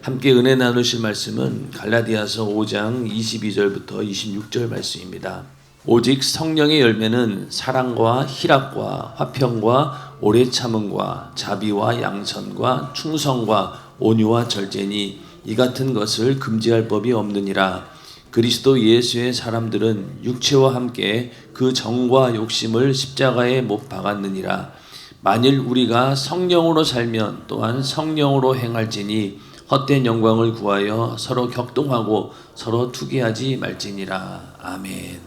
함께 은혜 나누실 말씀은 갈라디아서 5장 22절부터 26절 말씀입니다. 오직 성령의 열매는 사랑과 희락과 화평과 오래 참음과 자비와 양선과 충성과 온유와 절제니 이 같은 것을 금지할 법이 없느니라. 그리스도 예수의 사람들은 육체와 함께 그 정과 욕심을 십자가에 못 박았느니라. 만일 우리가 성령으로 살면 또한 성령으로 행할지니 헛된 영광을 구하여 서로 격동하고 서로 투기하지 말지니라. 아멘.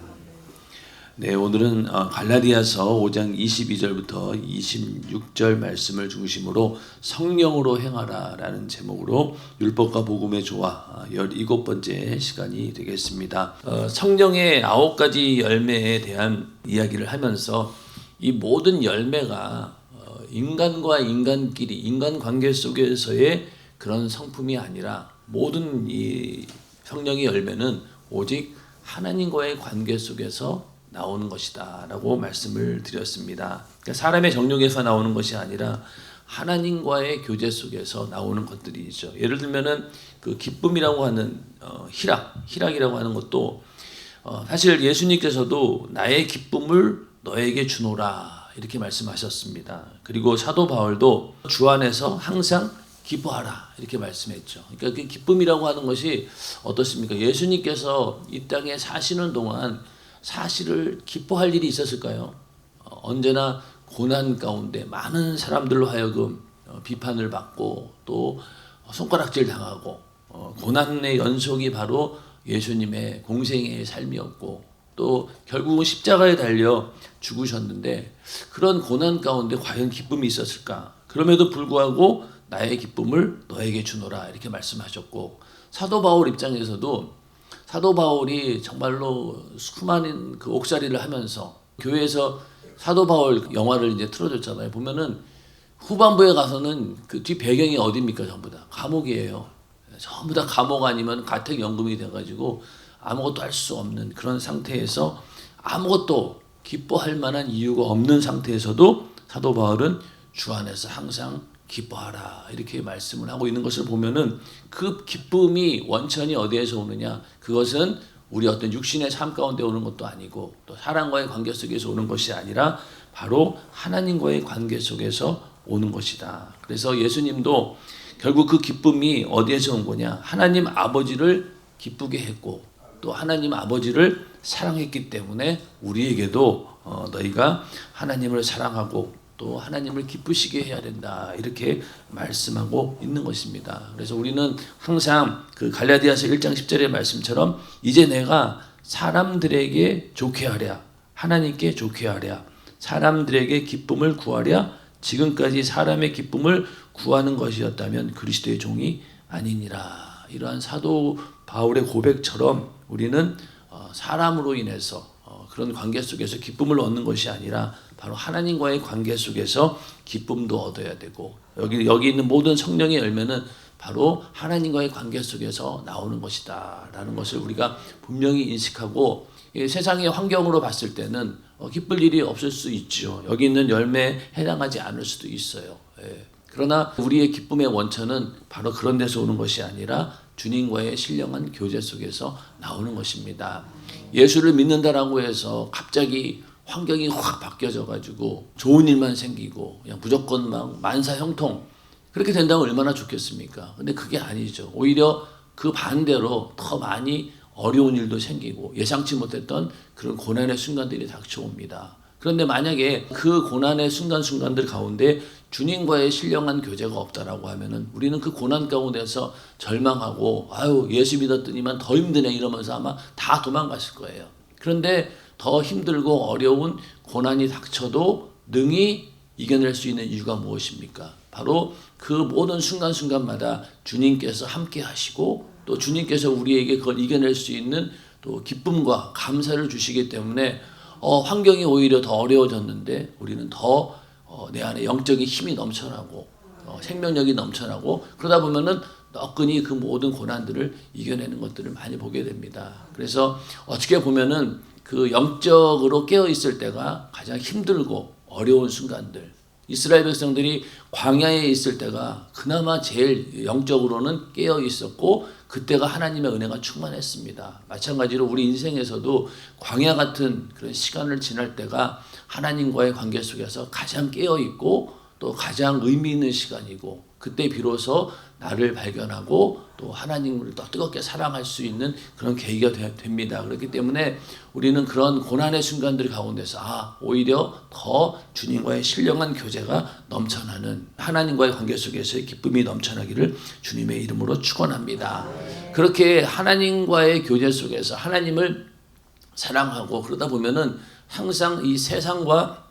네, 오늘은 갈라디아서 5장 22절부터 26절 말씀을 중심으로 성령으로 행하라 라는 제목으로 율법과 복음의 조화 17번째 시간이 되겠습니다. 성령의 9가지 열매에 대한 이야기를 하면서 이 모든 열매가 인간과 인간끼리 인간관계 속에서의 그런 성품이 아니라 모든 이 성령의 열매는 오직 하나님과의 관계 속에서 나오는 것이다 라고 말씀을 드렸습니다. 그러니까 사람의 정욕에서 나오는 것이 아니라 하나님과의 교제 속에서 나오는 것들이죠. 예를 들면은 그 기쁨이라고 하는 희락이라고 하는 것도 사실 예수님께서도 나의 기쁨을 너에게 주노라 이렇게 말씀하셨습니다. 그리고 사도 바울도 주 안에서 항상 기뻐하라 이렇게 말씀했죠. 그러니까 그 기쁨이라고 하는 것이 어떻습니까? 예수님께서 이 땅에 사시는 동안 사실을 기뻐할 일이 있었을까요? 언제나 고난 가운데 많은 사람들로 하여금 비판을 받고 또 손가락질 당하고 고난의 연속이 바로 예수님의 공생의 삶이었고 또 결국은 십자가에 달려 죽으셨는데 그런 고난 가운데 과연 기쁨이 있었을까? 그럼에도 불구하고 나의 기쁨을 너에게 주노라 이렇게 말씀하셨고 사도 바울 입장에서도 사도 바울이 정말로 수많은 그 옥살이를 하면서 교회에서 사도 바울 영화를 이제 틀어줬잖아요. 보면은 후반부에 가서는 그 뒤 배경이 어디입니까? 전부 다 감옥이에요. 전부 다 감옥 아니면 가택연금이 돼가지고 아무것도 할 수 없는 그런 상태에서 아무것도 기뻐할 만한 이유가 없는 상태에서도 사도 바울은 주 안에서 항상 기뻐하라 이렇게 말씀을 하고 있는 것을 보면은 그 기쁨이 원천이 어디에서 오느냐? 그것은 우리 어떤 육신의 삶 가운데 오는 것도 아니고 또 사람과의 관계 속에서 오는 것이 아니라 바로 하나님과의 관계 속에서 오는 것이다. 그래서 예수님도 결국 그 기쁨이 어디에서 온 거냐? 하나님 아버지를 기쁘게 했고 또 하나님 아버지를 사랑했기 때문에 우리에게도 너희가 하나님을 사랑하고 또 하나님을 기쁘시게 해야 된다 이렇게 말씀하고 있는 것입니다. 그래서 우리는 항상 그 갈라디아서 1장 10절의 말씀처럼 이제 내가 사람들에게 좋게 하랴 하나님께 좋게 하랴 사람들에게 기쁨을 구하랴 지금까지 사람의 기쁨을 구하는 것이었다면 그리스도의 종이 아니니라. 이러한 사도 바울의 고백처럼 우리는 사람으로 인해서 그런 관계 속에서 기쁨을 얻는 것이 아니라 바로 하나님과의 관계 속에서 기쁨도 얻어야 되고 여기 있는 모든 성령의 열매는 바로 하나님과의 관계 속에서 나오는 것이다 라는 것을 우리가 분명히 인식하고 세상의 환경으로 봤을 때는 기쁠 일이 없을 수 있죠. 여기 있는 열매에 해당하지 않을 수도 있어요. 그러나 우리의 기쁨의 원천은 바로 그런 데서 오는 것이 아니라 주님과의 신령한 교제 속에서 나오는 것입니다. 예수를 믿는다라고 해서 갑자기 환경이 확 바뀌어져 가지고 좋은 일만 생기고 그냥 무조건 막 만사형통 그렇게 된다면 얼마나 좋겠습니까? 근데 그게 아니죠. 오히려 그 반대로 더 많이 어려운 일도 생기고 예상치 못했던 그런 고난의 순간들이 닥쳐옵니다. 그런데 만약에 그 고난의 순간들 가운데 주님과의 신령한 교제가 없다라고 하면은 우리는 그 고난 가운데서 절망하고 예수 믿었더니만 더 힘드네 이러면서 아마 다 도망갔을 거예요. 그런데 더 힘들고 어려운 고난이 닥쳐도 능히 이겨낼 수 있는 이유가 무엇입니까? 바로 그 모든 순간순간마다 주님께서 함께 하시고 또 주님께서 우리에게 그걸 이겨낼 수 있는 또 기쁨과 감사를 주시기 때문에 환경이 오히려 더 어려워졌는데 우리는 더 내 안에 영적인 힘이 넘쳐나고 생명력이 넘쳐나고 그러다 보면은 너끈히 그 모든 고난들을 이겨내는 것들을 많이 보게 됩니다. 그래서 어떻게 보면은 그 영적으로 깨어 있을 때가 가장 힘들고 어려운 순간들 이스라엘 백성들이 광야에 있을 때가 그나마 제일 영적으로는 깨어 있었고 그때가 하나님의 은혜가 충만했습니다. 마찬가지로 우리 인생에서도 광야 같은 그런 시간을 지날 때가 하나님과의 관계 속에서 가장 깨어 있고 또 가장 의미 있는 시간이고 그때 비로소 나를 발견하고 또 하나님을 더 뜨겁게 사랑할 수 있는 그런 계기가 됩니다. 그렇기 때문에 우리는 그런 고난의 순간들 가운데서 오히려 더 주님과의 신령한 교제가 넘쳐나는 하나님과의 관계 속에서의 기쁨이 넘쳐나기를 주님의 이름으로 축원합니다. 그렇게 하나님과의 교제 속에서 하나님을 사랑하고 그러다 보면은 항상 이 세상과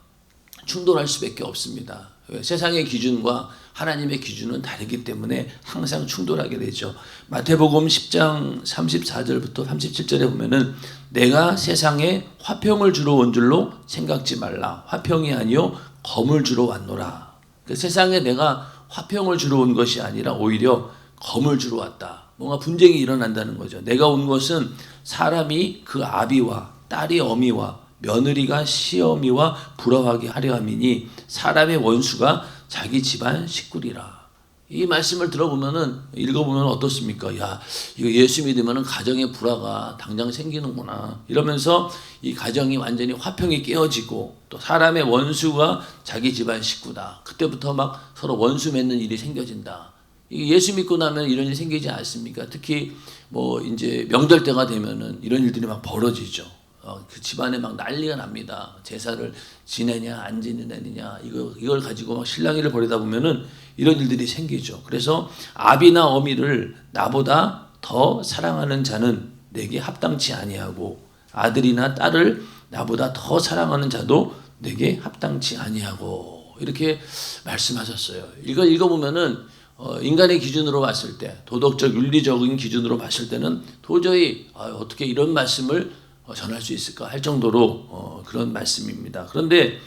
충돌할 수밖에 없습니다. 세상의 기준과 하나님의 기준은 다르기 때문에 항상 충돌하게 되죠. 마태복음 10장 34절부터 37절에 보면은 내가 세상에 화평을 주러 온 줄로 생각지 말라. 화평이 아니요 검을 주러 왔노라. 세상에 내가 화평을 주러 온 것이 아니라 오히려 검을 주러 왔다. 뭔가 분쟁이 일어난다는 거죠. 내가 온 것은 사람이 그 아비와 딸이 어미와 며느리가 시어미와 부러워하게 하려 함이니 사람의 원수가 자기 집안 식구리라. 이 말씀을 들어보면은 읽어보면 어떻습니까? 야, 이거 예수 믿으면은 가정의 불화가 당장 생기는구나. 이러면서 이 가정이 완전히 화평이 깨어지고 또 사람의 원수가 자기 집안 식구다. 그때부터 막 서로 원수 맺는 일이 생겨진다. 예수 믿고 나면 이런 일이 생기지 않습니까? 특히 뭐 이제 명절 때가 되면은 이런 일들이 막 벌어지죠. 그 집안에 막 난리가 납니다. 제사를 지내냐 안 지내느냐 이걸 가지고 막 실랑이를 벌이다 보면은 이런 일들이 생기죠. 그래서 아비나 어미를 나보다 더 사랑하는 자는 내게 합당치 아니하고 아들이나 딸을 나보다 더 사랑하는 자도 내게 합당치 아니하고 이렇게 말씀하셨어요. 이걸 읽어보면은 인간의 기준으로 봤을 때 도덕적 윤리적인 기준으로 봤을 때는 도저히 어떻게 이런 말씀을 전할 수 있을까 할 정도로 그런 말씀입니다. 그런데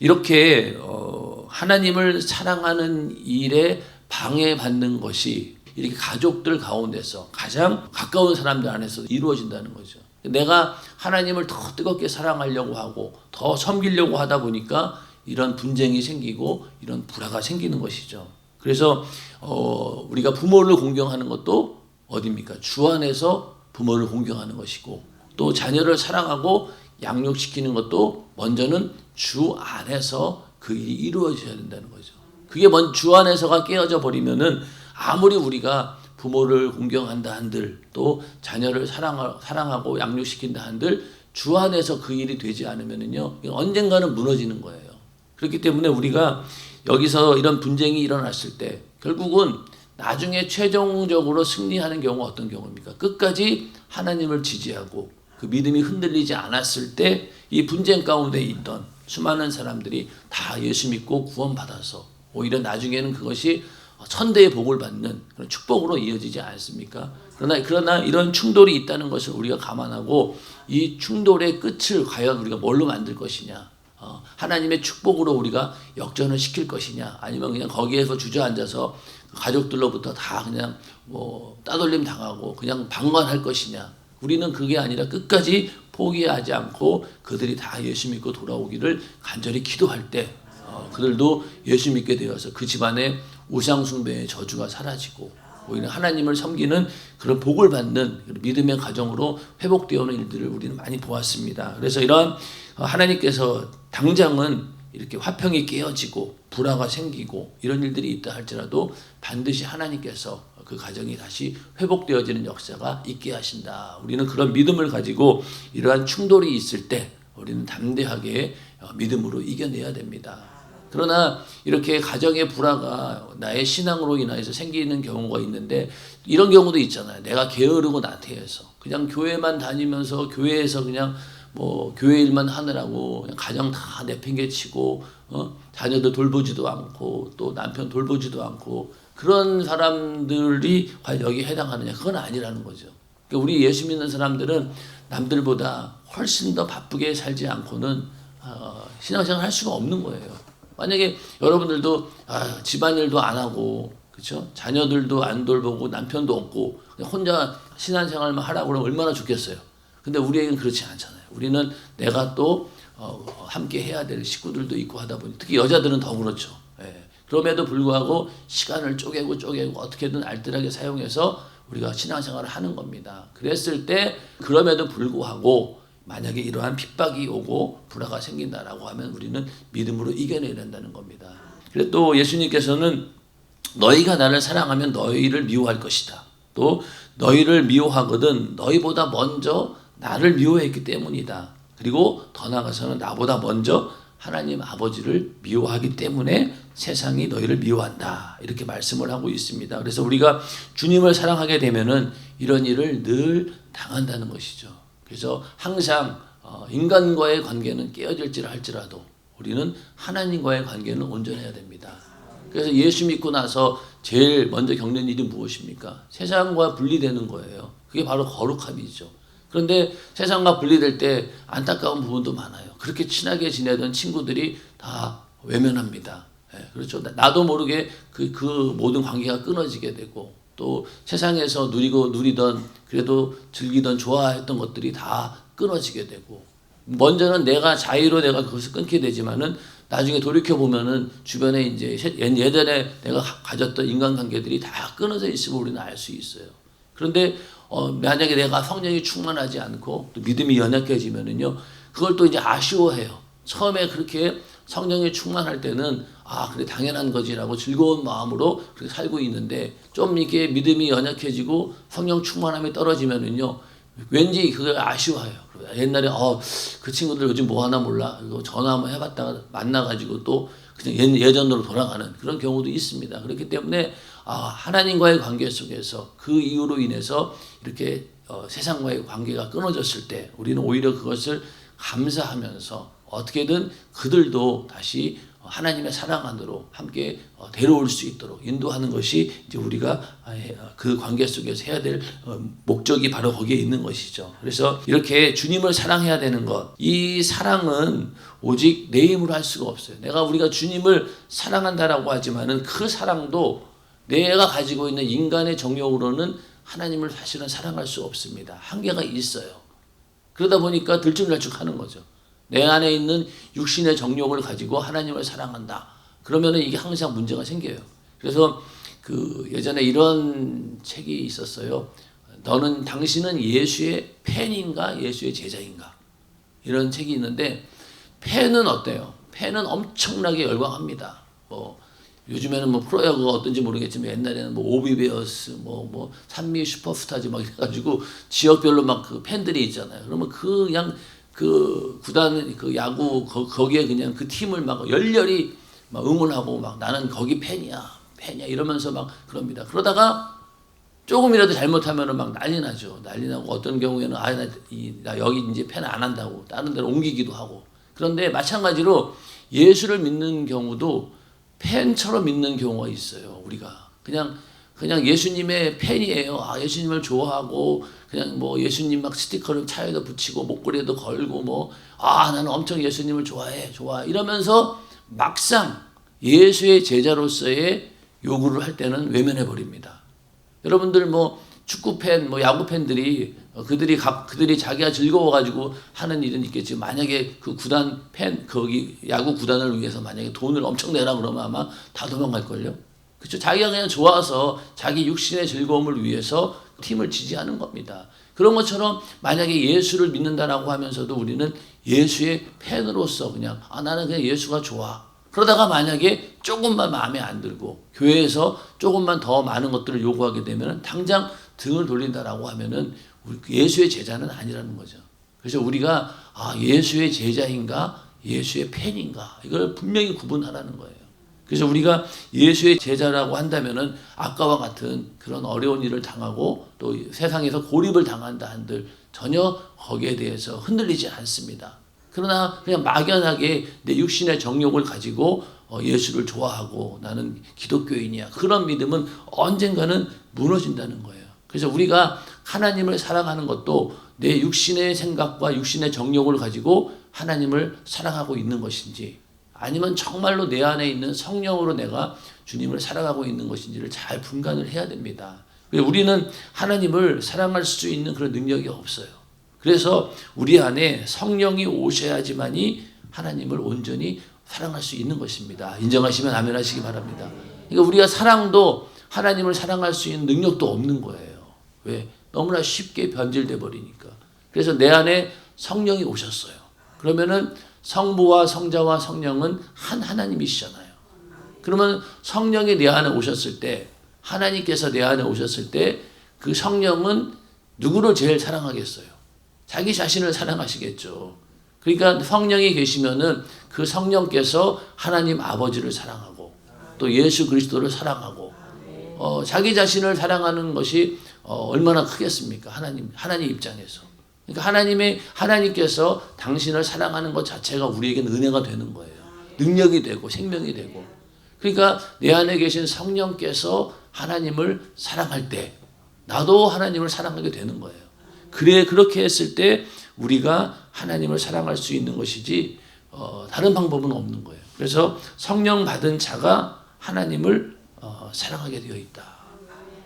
이렇게 하나님을 사랑하는 일에 방해받는 것이 이렇게 가족들 가운데서 가장 가까운 사람들 안에서 이루어진다는 거죠. 내가 하나님을 더 뜨겁게 사랑하려고 하고 더 섬기려고 하다 보니까 이런 분쟁이 생기고 이런 불화가 생기는 것이죠. 그래서 우리가 부모를 공경하는 것도 어디입니까? 주 안에서 부모를 공경하는 것이고 또 자녀를 사랑하고 양육시키는 것도 먼저는 주 안에서 그 일이 이루어져야 된다는 거죠. 그게 주 안에서가 깨어져 버리면은 아무리 우리가 부모를 공경한다 한들 또 자녀를 사랑하고 양육시킨다 한들 주 안에서 그 일이 되지 않으면은요 언젠가는 무너지는 거예요. 그렇기 때문에 우리가 여기서 이런 분쟁이 일어났을 때 결국은 나중에 최종적으로 승리하는 경우가 어떤 경우입니까? 끝까지 하나님을 지지하고 그 믿음이 흔들리지 않았을 때 이 분쟁 가운데 있던 수많은 사람들이 다 예수 믿고 구원받아서 오히려 나중에는 그것이 천대의 복을 받는 그런 축복으로 이어지지 않습니까? 그러나 이런 충돌이 있다는 것을 우리가 감안하고 이 충돌의 끝을 과연 우리가 뭘로 만들 것이냐? 하나님의 축복으로 우리가 역전을 시킬 것이냐? 아니면 그냥 거기에서 주저앉아서 가족들로부터 다 그냥 뭐 따돌림 당하고 그냥 방관할 것이냐? 우리는 그게 아니라 끝까지 포기하지 않고 그들이 다 예수 믿고 돌아오기를 간절히 기도할 때 그들도 예수 믿게 되어서 그 집안에 우상 숭배의 저주가 사라지고 오히려 하나님을 섬기는 그런 복을 받는 믿음의 가정으로 회복되어 오는 일들을 우리는 많이 보았습니다. 그래서 이러한 하나님께서 당장은 이렇게 화평이 깨어지고 불화가 생기고 이런 일들이 있다 할지라도 반드시 하나님께서 그 가정이 다시 회복되어지는 역사가 있게 하신다. 우리는 그런 믿음을 가지고 이러한 충돌이 있을 때 우리는 담대하게 믿음으로 이겨내야 됩니다. 그러나 이렇게 가정의 불화가 나의 신앙으로 인해서 생기는 경우가 있는데 이런 경우도 있잖아요. 내가 게으르고 나태해서 그냥 교회만 다니면서 교회에서 그냥 뭐 교회 일만 하느라고 그냥 가정 다 내팽개치고 자녀들 돌보지도 않고 또 남편 돌보지도 않고 그런 사람들이 과연 여기에 해당하느냐? 그건 아니라는 거죠. 그러니까 우리 예수 믿는 사람들은 남들보다 훨씬 더 바쁘게 살지 않고는 신앙생활 할 수가 없는 거예요. 만약에 여러분들도 집안일도 안 하고 그렇죠? 자녀들도 안 돌보고 남편도 없고 그냥 혼자 신앙생활만 하라고 그러면 얼마나 좋겠어요. 근데 우리에게는 그렇지 않잖아요. 우리는 내가 또 함께 해야 될 식구들도 있고 하다 보니 특히 여자들은 더 그렇죠. 예. 그럼에도 불구하고 시간을 쪼개고 어떻게든 알뜰하게 사용해서 우리가 신앙생활을 하는 겁니다. 그랬을 때 그럼에도 불구하고 만약에 이러한 핍박이 오고 불화가 생긴다라고 하면 우리는 믿음으로 이겨내야 된다는 겁니다. 그래서 또 예수님께서는 너희가 나를 사랑하면 너희를 미워할 것이다. 또 너희를 미워하거든 너희보다 먼저 나를 미워했기 때문이다. 그리고 더 나아가서는 나보다 먼저 하나님 아버지를 미워하기 때문에 세상이 너희를 미워한다. 이렇게 말씀을 하고 있습니다. 그래서 우리가 주님을 사랑하게 되면은 이런 일을 늘 당한다는 것이죠. 그래서 항상 인간과의 관계는 깨어질지라 할지라도 우리는 하나님과의 관계는 온전해야 됩니다. 그래서 예수 믿고 나서 제일 먼저 겪는 일이 무엇입니까? 세상과 분리되는 거예요. 그게 바로 거룩함이죠. 그런데 세상과 분리될 때 안타까운 부분도 많아요. 그렇게 친하게 지내던 친구들이 다 외면합니다. 예, 그렇죠. 나도 모르게 그 모든 관계가 끊어지게 되고 또 세상에서 누리던 그래도 즐기던 좋아했던 것들이 다 끊어지게 되고 먼저는 내가 자의로 내가 그것을 끊게 되지만은 나중에 돌이켜 보면은 주변에 이제 예전에 내가 가졌던 인간관계들이 다 끊어져 있음을 우리는 알 수 있어요. 그런데 만약에 내가 성령이 충만하지 않고 또 믿음이 연약해지면은요, 그걸 또 이제 아쉬워해요. 처음에 그렇게 성령이 충만할 때는 그래 당연한 거지라고 즐거운 마음으로 그렇게 살고 있는데 좀 이렇게 믿음이 연약해지고 성령 충만함이 떨어지면은요, 왠지 그걸 아쉬워해요. 옛날에 그 친구들 요즘 뭐 하나 몰라. 이거 전화 한번 해봤다가 만나가지고 또 그냥 예전으로 돌아가는 그런 경우도 있습니다. 그렇기 때문에 하나님과의 관계 속에서 그 이유로 인해서 이렇게 세상과의 관계가 끊어졌을 때 우리는 오히려 그것을 감사하면서 어떻게든 그들도 다시 하나님의 사랑 안으로 함께 데려올 수 있도록 인도하는 것이 이제 우리가 그 관계 속에서 해야 될 목적이 바로 거기에 있는 것이죠. 그래서 이렇게 주님을 사랑해야 되는 것, 이 사랑은 오직 내 힘으로 할 수가 없어요. 우리가 주님을 사랑한다라고 하지만은 그 사랑도 내가 가지고 있는 인간의 정욕으로는 하나님을 사실은 사랑할 수 없습니다. 한계가 있어요. 그러다 보니까 들쭉날쭉하는 거죠. 내 안에 있는 육신의 정욕을 가지고 하나님을 사랑한다. 그러면은 이게 항상 문제가 생겨요. 그래서 예전에 이런 책이 있었어요. 당신은 예수의 팬인가 예수의 제자인가? 이런 책이 있는데 팬은 어때요? 팬은 엄청나게 열광합니다. 요즘에는 프로야구가 어떤지 모르겠지만 옛날에는 오비베어스, 산미 슈퍼스타즈 막 이래가지고 지역별로 막 그 팬들이 있잖아요. 그러면 그냥 그 구단 야구 거기에 그냥 그 팀을 막 열렬히 막 응원하고 막 나는 거기 팬이야 이러면서 막 그럽니다. 그러다가 조금이라도 잘못하면은 막 난리 나죠. 난리 나고 어떤 경우에는 나 여기 이제 팬 안 한다고 다른 데로 옮기기도 하고. 그런데 마찬가지로 예수를 믿는 경우도 팬처럼 믿는 경우가 있어요. 우리가 그냥 예수님의 팬이에요. 예수님을 좋아하고 그냥 예수님 막 스티커를 차에도 붙이고 목걸이에도 걸고 나는 엄청 예수님을 좋아해 이러면서 막상 예수의 제자로서의 요구를 할 때는 외면해 버립니다. 여러분들 축구 팬, 야구 팬들이 그들이 자기가 즐거워가지고 하는 일은 있겠지. 만약에 그 구단 팬 거기 야구 구단을 위해서 만약에 돈을 엄청 내라 그러면 아마 다 도망갈 걸요. 그렇죠. 자기가 그냥 좋아서 자기 육신의 즐거움을 위해서 팀을 지지하는 겁니다. 그런 것처럼 만약에 예수를 믿는다라고 하면서도 우리는 예수의 팬으로서 그냥 나는 그냥 예수가 좋아. 그러다가 만약에 조금만 마음에 안 들고 교회에서 조금만 더 많은 것들을 요구하게 되면 당장 등을 돌린다라고 하면은 예수의 제자는 아니라는 거죠. 그래서 우리가 예수의 제자인가 예수의 팬인가 이걸 분명히 구분하라는 거예요. 그래서 우리가 예수의 제자라고 한다면은 아까와 같은 그런 어려운 일을 당하고 또 세상에서 고립을 당한다 한들 전혀 거기에 대해서 흔들리지 않습니다. 그러나 그냥 막연하게 내 육신의 정욕을 가지고 예수를 좋아하고 나는 기독교인이야. 그런 믿음은 언젠가는 무너진다는 거예요. 그래서 우리가 하나님을 사랑하는 것도 내 육신의 생각과 육신의 정욕을 가지고 하나님을 사랑하고 있는 것인지 아니면 정말로 내 안에 있는 성령으로 내가 주님을 사랑하고 있는 것인지를 잘 분간을 해야 됩니다. 우리는 하나님을 사랑할 수 있는 그런 능력이 없어요. 그래서 우리 안에 성령이 오셔야지만이 하나님을 온전히 사랑할 수 있는 것입니다. 인정하시면 아멘 하시기 바랍니다. 그러니까 우리가 사랑도 하나님을 사랑할 수 있는 능력도 없는 거예요. 왜? 너무나 쉽게 변질돼 버리니까. 그래서 내 안에 성령이 오셨어요. 그러면은 성부와 성자와 성령은 한 하나님이시잖아요. 그러면 성령이 내 안에 오셨을 때, 하나님께서 내 안에 오셨을 때 그 성령은 누구를 제일 사랑하겠어요? 자기 자신을 사랑하시겠죠. 그러니까 성령이 계시면은 그 성령께서 하나님 아버지를 사랑하고 또 예수 그리스도를 사랑하고 자기 자신을 사랑하는 것이 얼마나 크겠습니까? 하나님 입장에서. 그러니까 하나님께서 당신을 사랑하는 것 자체가 우리에게는 은혜가 되는 거예요. 능력이 되고 생명이 되고. 그러니까 내 안에 계신 성령께서 하나님을 사랑할 때 나도 하나님을 사랑하게 되는 거예요. 그렇게 했을 때 우리가 하나님을 사랑할 수 있는 것이지 다른 방법은 없는 거예요. 그래서 성령 받은 자가 하나님을 사랑하게 되어 있다.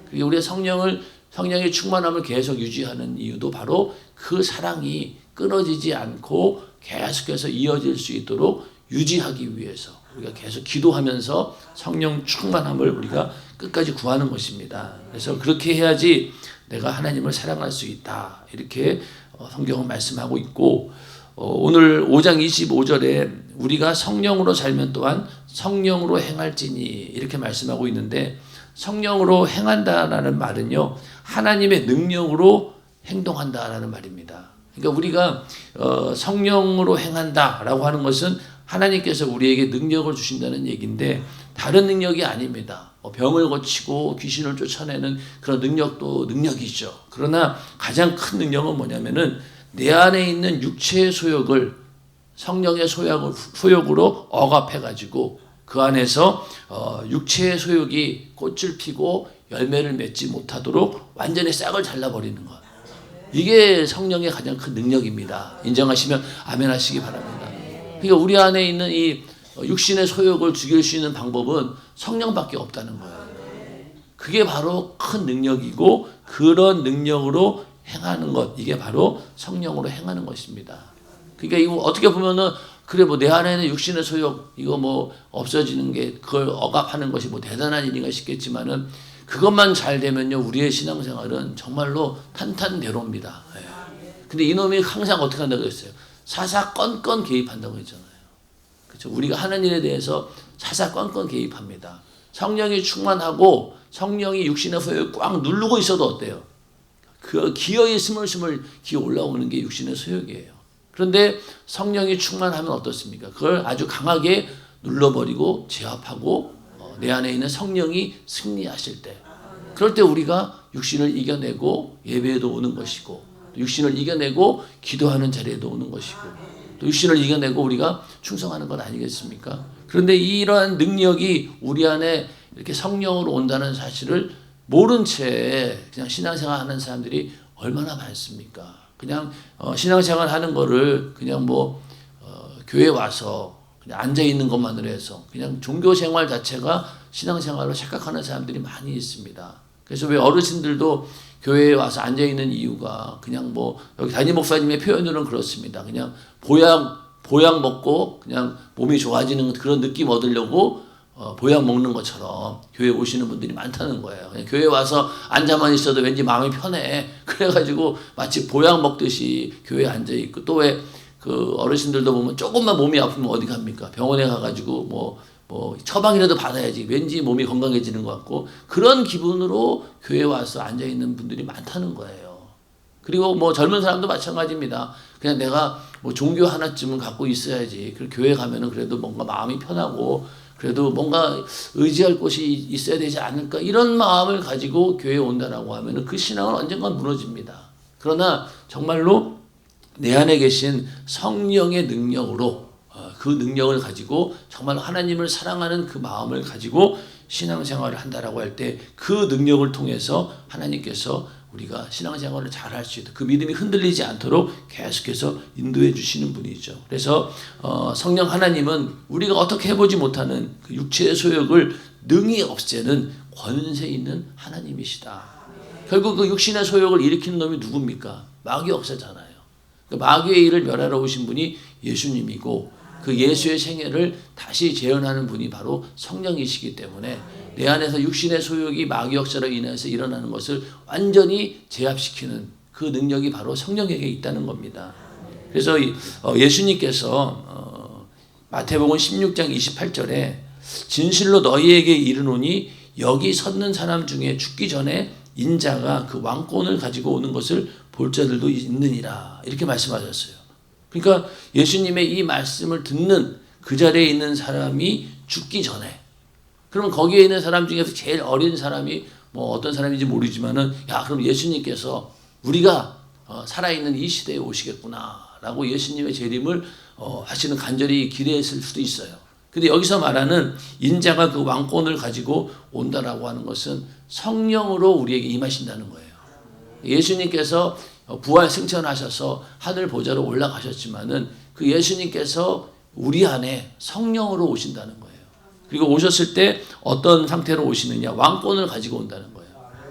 그리고 우리가 성령의 충만함을 계속 유지하는 이유도 바로 그 사랑이 끊어지지 않고 계속해서 이어질 수 있도록 유지하기 위해서 우리가 계속 기도하면서 성령 충만함을 우리가 끝까지 구하는 것입니다. 그래서 그렇게 해야지 내가 하나님을 사랑할 수 있다. 이렇게 성경은 말씀하고 있고 오늘 5장 25절에 우리가 성령으로 살면 또한 성령으로 행할지니 이렇게 말씀하고 있는데 성령으로 행한다라는 말은요. 하나님의 능력으로 행동한다라는 말입니다. 그러니까 우리가 성령으로 행한다라고 하는 것은 하나님께서 우리에게 능력을 주신다는 얘기인데 다른 능력이 아닙니다. 병을 고치고 귀신을 쫓아내는 그런 능력도 능력이죠. 그러나 가장 큰 능력은 뭐냐면은 내 안에 있는 육체의 소욕을 성령의 소욕으로 억압해가지고 그 안에서 육체의 소욕이 꽃을 피고 열매를 맺지 못하도록 완전히 싹을 잘라버리는 것. 이게 성령의 가장 큰 능력입니다. 인정하시면 아멘 하시기 바랍니다. 그러니까 우리 안에 있는 이 육신의 소욕을 죽일 수 있는 방법은 성령밖에 없다는 거예요. 그게 바로 큰 능력이고 그런 능력으로 행하는 것, 이게 바로 성령으로 행하는 것입니다. 그러니까 이거 어떻게 보면은 그래 뭐 내 안에 있는 육신의 소욕 이거 뭐 없어지는 게 그걸 억압하는 것이 뭐 대단한 일인가 싶겠지만은 그것만 잘 되면요 우리의 신앙생활은 정말로 탄탄대로입니다. 근데 이놈이 항상 어떻게 한다고 했어요? 사사건건 개입한다고 했잖아요. 그렇죠? 우리가 하는 일에 대해서 사사건건 개입합니다. 성령이 충만하고 성령이 육신의 소욕을 꽉 누르고 있어도 어때요? 그 기어이 스물스물 기어 올라오는 게 육신의 소욕이에요. 그런데 성령이 충만하면 어떻습니까? 그걸 아주 강하게 눌러버리고 제압하고 내 안에 있는 성령이 승리하실 때 그럴 때 우리가 육신을 이겨내고 예배에도 오는 것이고 육신을 이겨내고 기도하는 자리에도 오는 것이고 또 육신을 이겨내고 우리가 충성하는 것 아니겠습니까? 그런데 이러한 능력이 우리 안에 이렇게 성령으로 온다는 사실을 모른 채 그냥 신앙생활 하는 사람들이 얼마나 많습니까? 그냥 신앙생활 하는 거를 그냥 교회 와서 그냥 앉아 있는 것만으로 해서 그냥 종교 생활 자체가 신앙생활로 착각하는 사람들이 많이 있습니다. 그래서 왜 어르신들도 교회에 와서 앉아 있는 이유가 그냥 여기 담임 목사님의 표현으로는 그렇습니다. 그냥 보약 먹고 그냥 몸이 좋아지는 그런 느낌 얻으려고 보약 먹는 것처럼 교회 오시는 분들이 많다는 거예요. 그냥 교회 와서 앉아만 있어도 왠지 마음이 편해. 그래가지고 마치 보약 먹듯이 교회에 앉아 있고 또 왜 그 어르신들도 보면 조금만 몸이 아프면 어디 갑니까? 병원에 가가지고 처방이라도 받아야지. 왠지 몸이 건강해지는 것 같고 그런 기분으로 교회에 와서 앉아 있는 분들이 많다는 거예요. 그리고 젊은 사람도 마찬가지입니다. 그냥 내가 종교 하나쯤은 갖고 있어야지. 그 교회 가면은 그래도 뭔가 마음이 편하고 그래도 뭔가 의지할 곳이 있어야 되지 않을까 이런 마음을 가지고 교회에 온다라고 하면은 그 신앙은 언젠간 무너집니다. 그러나 정말로 내 안에 계신 성령의 능력으로 그 능력을 가지고 정말 하나님을 사랑하는 그 마음을 가지고 신앙생활을 한다라고 할 때 그 능력을 통해서 하나님께서 우리가 신앙생활을 잘 할 수 있도록 그 믿음이 흔들리지 않도록 계속해서 인도해 주시는 분이죠. 그래서 성령 하나님은 우리가 어떻게 해보지 못하는 그 육체의 소욕을 능히 없애는 권세 있는 하나님이시다. 결국 그 육신의 소욕을 일으키는 놈이 누굽니까? 마귀 역사잖아요. 마귀의 일을 멸하러 오신 분이 예수님이고 그 예수의 생애를 다시 재현하는 분이 바로 성령이시기 때문에 내 안에서 육신의 소욕이 마귀 역사로 인해서 일어나는 것을 완전히 제압시키는 그 능력이 바로 성령에게 있다는 겁니다. 그래서 예수님께서 마태복음 16장 28절에 진실로 너희에게 이르노니 여기 섰는 사람 중에 죽기 전에 인자가 그 왕권을 가지고 오는 것을 볼 자들도 있느니라 이렇게 말씀하셨어요. 그러니까 예수님의 이 말씀을 듣는 그 자리에 있는 사람이 죽기 전에, 그러면 거기에 있는 사람 중에서 제일 어린 사람이 뭐 어떤 사람인지 모르지만은 야 그럼 예수님께서 우리가 살아있는 이 시대에 오시겠구나 라고 예수님의 재림을 하시는 간절히 기대했을 수도 있어요. 근데 여기서 말하는 인자가 그 왕권을 가지고 온다라고 하는 것은 성령으로 우리에게 임하신다는 거예요. 예수님께서 부활 승천하셔서 하늘 보좌로 올라가셨지만은 그 예수님께서 우리 안에 성령으로 오신다는 거예요. 그리고 오셨을 때 어떤 상태로 오시느냐? 왕권을 가지고 온다는 거예요.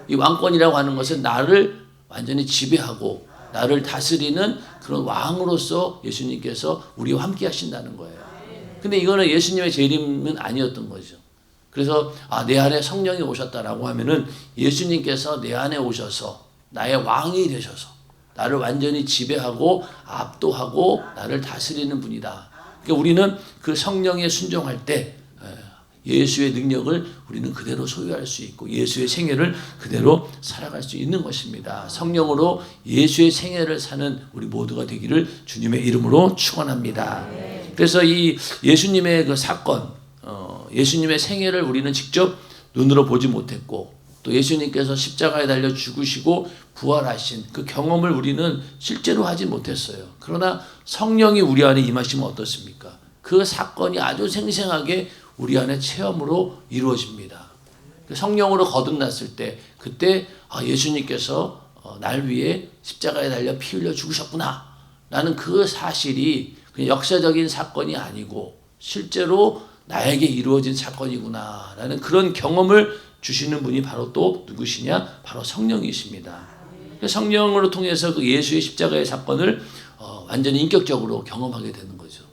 이 왕권이라고 하는 것은 나를 완전히 지배하고 나를 다스리는 그런 왕으로서 예수님께서 우리와 함께 하신다는 거예요. 근데 이거는 예수님의 재림은 아니었던 거죠. 그래서 내 안에 성령이 오셨다라고 하면은 예수님께서 내 안에 오셔서 나의 왕이 되셔서 나를 완전히 지배하고 압도하고 나를 다스리는 분이다. 그러니까 우리는 그 성령에 순종할 때 예수의 능력을 우리는 그대로 소유할 수 있고 예수의 생애를 그대로 살아갈 수 있는 것입니다. 성령으로 예수의 생애를 사는 우리 모두가 되기를 주님의 이름으로 축원합니다. 그래서 이 예수님의 그 사건, 예수님의 생애를 우리는 직접 눈으로 보지 못했고 또 예수님께서 십자가에 달려 죽으시고 부활하신 그 경험을 우리는 실제로 하지 못했어요. 그러나 성령이 우리 안에 임하시면 어떻습니까? 그 사건이 아주 생생하게 우리 안에 체험으로 이루어집니다. 성령으로 거듭났을 때 그때 예수님께서 날 위해 십자가에 달려 피 흘려 죽으셨구나 라는 그 사실이 그냥 역사적인 사건이 아니고 실제로 나에게 이루어진 사건이구나 라는 그런 경험을 주시는 분이 바로 또 누구시냐? 바로 성령이십니다. 성령으로 통해서 그 예수의 십자가의 사건을 완전히 인격적으로 경험하게 되는 거죠.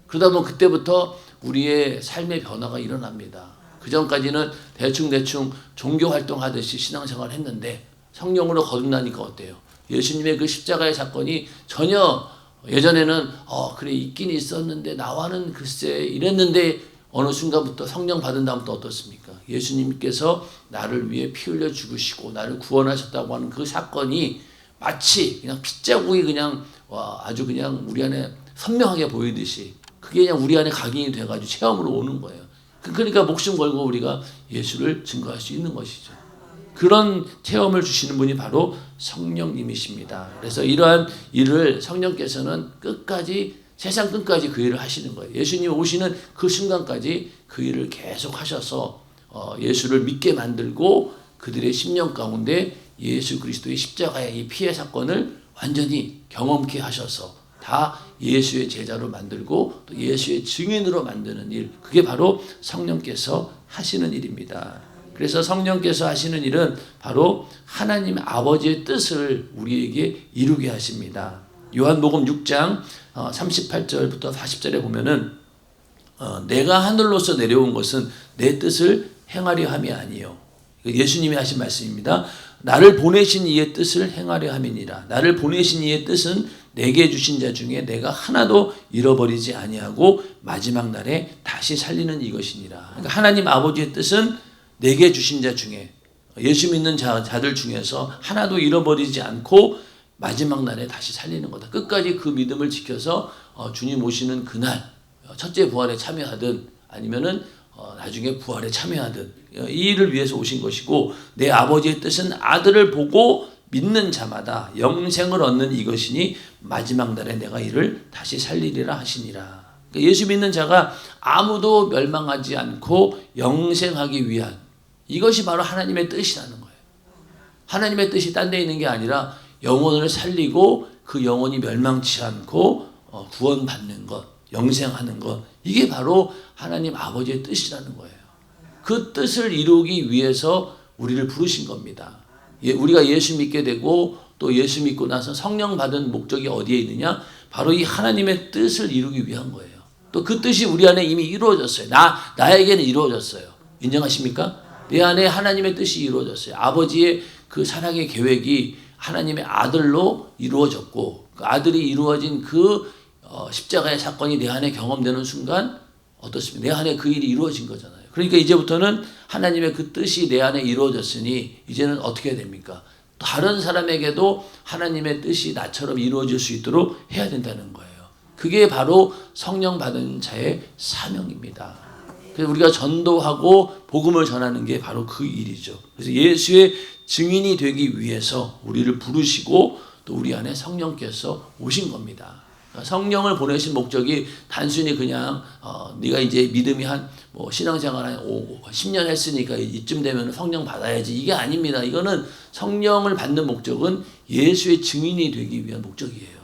그러다 보면 그때부터 우리의 삶의 변화가 일어납니다. 그 전까지는 대충 종교 활동하듯이 신앙생활을 했는데 성령으로 거듭나니까 어때요? 예수님의 그 십자가의 사건이 전혀 예전에는 그래 있긴 있었는데 나와는 글쎄 이랬는데 어느 순간부터 성령 받은 다음부터 어떻습니까? 예수님께서 나를 위해 피 흘려 죽으시고 나를 구원하셨다고 하는 그 사건이 마치 그냥 핏자국이 그냥 아주 그냥 우리 안에 선명하게 보이듯이 그게 그냥 우리 안에 각인이 돼가지고 체험으로 오는 거예요. 그러니까 목숨 걸고 우리가 예수를 증거할 수 있는 것이죠. 그런 체험을 주시는 분이 바로 성령님이십니다. 그래서 이러한 일을 성령께서는 끝까지 세상 끝까지 그 일을 하시는 거예요. 예수님 오시는 그 순간까지 그 일을 계속 하셔서 예수를 믿게 만들고 그들의 심령 가운데 예수 그리스도의 십자가의 이 피해 사건을 완전히 경험케 하셔서 다 예수의 제자로 만들고 또 예수의 증인으로 만드는 일, 그게 바로 성령께서 하시는 일입니다. 그래서 성령께서 하시는 일은 바로 하나님 아버지의 뜻을 우리에게 이루게 하십니다. 요한복음 6장 38절부터 40절에 보면은 내가 하늘로서 내려온 것은 내 뜻을 행하려 함이 아니요. 예수님이 하신 말씀입니다. 나를 보내신 이의 뜻을 행하려 함이니라. 나를 보내신 이의 뜻은 내게 주신 자 중에 내가 하나도 잃어버리지 아니하고 마지막 날에 다시 살리는 이것이니라. 그러니까 하나님 아버지의 뜻은 내게 주신 자 중에 예수 믿는 자들 중에서 하나도 잃어버리지 않고 마지막 날에 다시 살리는 거다. 끝까지 그 믿음을 지켜서 주님 오시는 그날 첫째 부활에 참여하든 아니면은 나중에 부활에 참여하든 이 일을 위해서 오신 것이고 내 아버지의 뜻은 아들을 보고 믿는 자마다 영생을 얻는 이것이니 마지막 날에 내가 이를 다시 살리리라 하시니라. 그러니까 예수 믿는 자가 아무도 멸망하지 않고 영생하기 위한 이것이 바로 하나님의 뜻이라는 거예요. 하나님의 뜻이 딴 데 있는 게 아니라 영혼을 살리고 그 영혼이 멸망치 않고 구원받는 것, 영생하는 것, 이게 바로 하나님 아버지의 뜻이라는 거예요. 그 뜻을 이루기 위해서 우리를 부르신 겁니다. 우리가 예수 믿게 되고 또 예수 믿고 나서 성령 받은 목적이 어디에 있느냐? 바로 이 하나님의 뜻을 이루기 위한 거예요. 또 그 뜻이 우리 안에 이미 이루어졌어요. 나에게는 이루어졌어요. 인정하십니까? 내 안에 하나님의 뜻이 이루어졌어요. 아버지의 그 사랑의 계획이 하나님의 아들로 이루어졌고 그 아들이 이루어진 그 십자가의 사건이 내 안에 경험되는 순간 어떻습니까? 내 안에 그 일이 이루어진 거잖아요. 그러니까 이제부터는 하나님의 그 뜻이 내 안에 이루어졌으니 이제는 어떻게 해야 됩니까? 다른 사람에게도 하나님의 뜻이 나처럼 이루어질 수 있도록 해야 된다는 거예요. 그게 바로 성령 받은 자의 사명입니다. 그래서 우리가 전도하고 복음을 전하는 게 바로 그 일이죠. 그래서 예수의 증인이 되기 위해서 우리를 부르시고 또 우리 안에 성령께서 오신 겁니다. 성령을 보내신 목적이 단순히 그냥 네가 이제 믿음이 신앙생활 한 10년 했으니까 이쯤 되면 성령 받아야지 이게 아닙니다. 이거는 성령을 받는 목적은 예수의 증인이 되기 위한 목적이에요.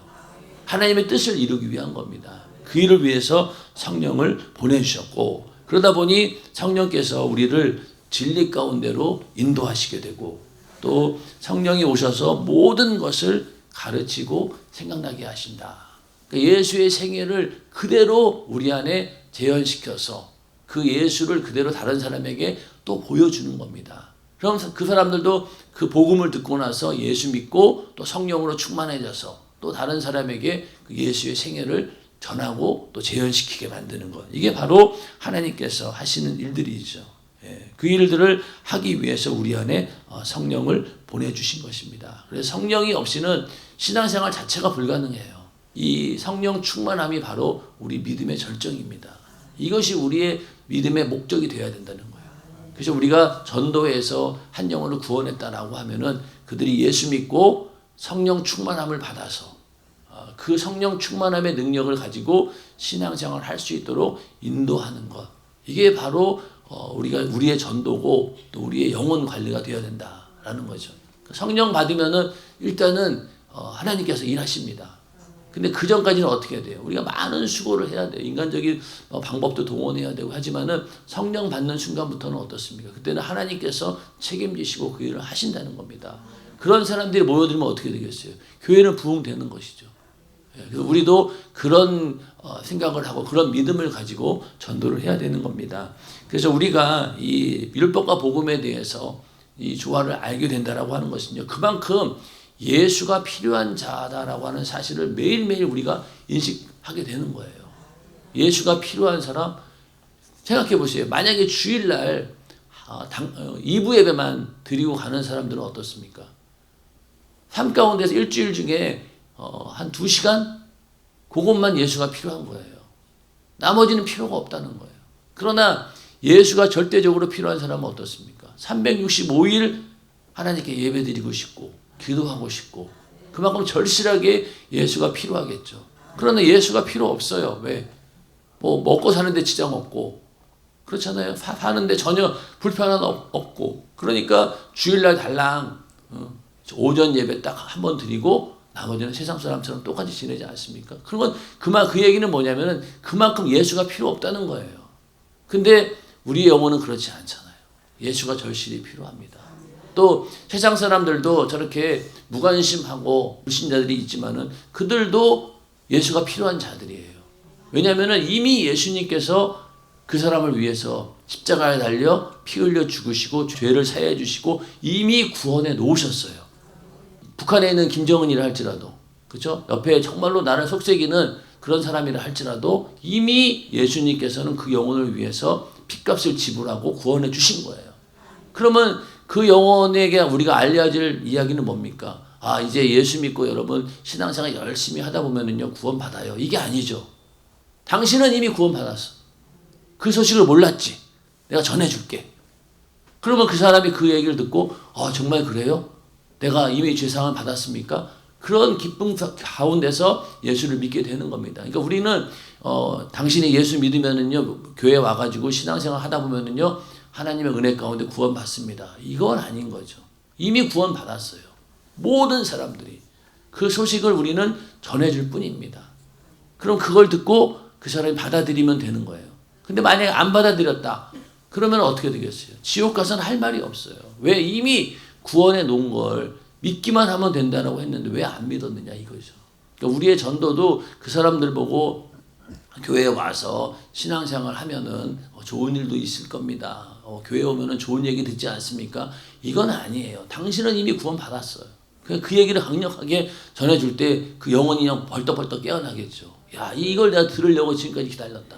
하나님의 뜻을 이루기 위한 겁니다. 그 일을 위해서 성령을 보내주셨고 그러다 보니 성령께서 우리를 진리 가운데로 인도하시게 되고 또 성령이 오셔서 모든 것을 가르치고 생각나게 하신다. 예수의 생애를 그대로 우리 안에 재현시켜서 그 예수를 그대로 다른 사람에게 또 보여주는 겁니다. 그럼 그 사람들도 그 복음을 듣고 나서 예수 믿고 또 성령으로 충만해져서 또 다른 사람에게 그 예수의 생애를 전하고 또 재현시키게 만드는 것. 이게 바로 하나님께서 하시는 일들이죠. 그 일들을 하기 위해서 우리 안에 성령을 보내주신 것입니다. 그래서 성령이 없이는 신앙생활 자체가 불가능해요. 이 성령 충만함이 바로 우리 믿음의 절정입니다. 이것이 우리의 믿음의 목적이 되어야 된다는 거예요. 그래서 우리가 전도해서 한 영혼을 구원했다라고 하면은 그들이 예수 믿고 성령 충만함을 받아서 그 성령 충만함의 능력을 가지고 신앙생활을 할 수 있도록 인도하는 것. 이게 바로 우리의 전도고 또 우리의 영혼 관리가 되어야 된다라는 거죠. 성령 받으면은 일단은 하나님께서 일하십니다. 근데 그 전까지는 어떻게 해야 돼요? 우리가 많은 수고를 해야 돼요. 인간적인 방법도 동원해야 되고 하지만은 성령 받는 순간부터는 어떻습니까? 그때는 하나님께서 책임지시고 그 일을 하신다는 겁니다. 그런 사람들이 모여들면 어떻게 되겠어요? 교회는 부흥되는 것이죠. 우리도 그런 생각을 하고 그런 믿음을 가지고 전도를 해야 되는 겁니다. 그래서 우리가 이 율법과 복음에 대해서 이 조화를 알게 된다라고 하는 것은요. 그만큼 예수가 필요한 자다라고 하는 사실을 매일매일 우리가 인식하게 되는 거예요. 예수가 필요한 사람 생각해 보세요. 만약에 주일날 2부 예배만 드리고 가는 사람들은 어떻습니까? 삶 가운데서 일주일 중에 한 2시간? 그것만 예수가 필요한 거예요. 나머지는 필요가 없다는 거예요. 그러나 예수가 절대적으로 필요한 사람은 어떻습니까? 365일 하나님께 예배드리고 싶고 기도하고 싶고 그만큼 절실하게 예수가 필요하겠죠. 그러나 예수가 필요 없어요. 왜? 먹고 사는데 지장 없고 그렇잖아요. 사는데 전혀 불편함 없고 그러니까 주일날 달랑 오전 예배 딱 한 번 드리고 나머지는 세상 사람처럼 똑같이 지내지 않습니까? 그러면 그 얘기는 뭐냐면은 그만큼 예수가 필요 없다는 거예요. 근데 우리의 영혼은 그렇지 않잖아요. 예수가 절실히 필요합니다. 또 세상 사람들도 저렇게 무관심하고 불신자들이 있지만은 그들도 예수가 필요한 자들이에요. 왜냐하면은 이미 예수님께서 그 사람을 위해서 십자가에 달려 피 흘려 죽으시고 죄를 사해 주시고 이미 구원해 놓으셨어요. 북한에 있는 김정은이라 할지라도 그렇죠? 옆에 정말로 나를 속삭이는 그런 사람이라 할지라도 이미 예수님께서는 그 영혼을 위해서 핏값을 지불하고 구원해 주신 거예요. 그러면 그 영혼에게 우리가 알려질 이야기는 뭡니까? 이제 예수 믿고 여러분 신앙생활 열심히 하다 보면은요 구원 받아요. 이게 아니죠. 당신은 이미 구원 받았어. 그 소식을 몰랐지. 내가 전해줄게. 그러면 그 사람이 그 얘기를 듣고 정말 그래요? 내가 이미 죄상을 받았습니까? 그런 기쁨 가운데서 예수를 믿게 되는 겁니다. 그러니까 우리는 당신이 예수 믿으면은요 교회 와가지고 신앙생활 하다 보면은요 하나님의 은혜 가운데 구원 받습니다. 이건 아닌 거죠. 이미 구원 받았어요. 모든 사람들이 그 소식을 우리는 전해줄 뿐입니다. 그럼 그걸 듣고 그 사람이 받아들이면 되는 거예요. 근데 만약에 안 받아들였다. 그러면 어떻게 되겠어요? 지옥 가서는 할 말이 없어요. 왜? 이미 구원해 놓은 걸 믿기만 하면 된다라고 했는데 왜 안 믿었느냐 이거죠. 그러니까 우리의 전도도 그 사람들 보고 교회에 와서 신앙생활 하면은 좋은 일도 있을 겁니다. 교회 오면은 좋은 얘기 듣지 않습니까? 이건 아니에요. 당신은 이미 구원 받았어요. 그 얘기를 강력하게 전해줄 때 그 영혼이 그냥 벌떡벌떡 깨어나겠죠. 야, 이걸 내가 들으려고 지금까지 기다렸다.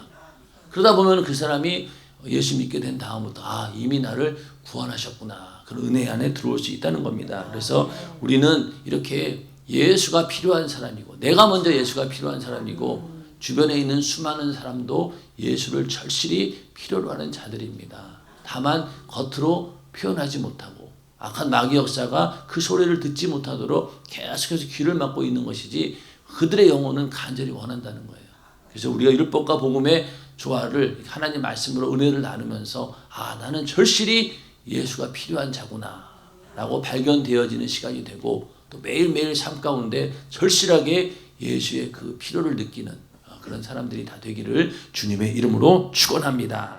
그러다 보면 그 사람이 예수 믿게 된 다음부터 이미 나를 구원하셨구나. 그런 은혜 안에 들어올 수 있다는 겁니다. 그래서 우리는 이렇게 예수가 필요한 사람이고 내가 먼저 예수가 필요한 사람이고 주변에 있는 수많은 사람도 예수를 절실히 필요로 하는 자들입니다. 다만 겉으로 표현하지 못하고 악한 마귀 역사가 그 소리를 듣지 못하도록 계속해서 귀를 막고 있는 것이지 그들의 영혼은 간절히 원한다는 거예요. 그래서 우리가 율법과 복음의 조화를 하나님 말씀으로 은혜를 나누면서 나는 절실히 예수가 필요한 자구나 라고 발견되어지는 시간이 되고 또 매일매일 삶 가운데 절실하게 예수의 그 필요를 느끼는 그런 사람들이 다 되기를 주님의 이름으로 축원합니다.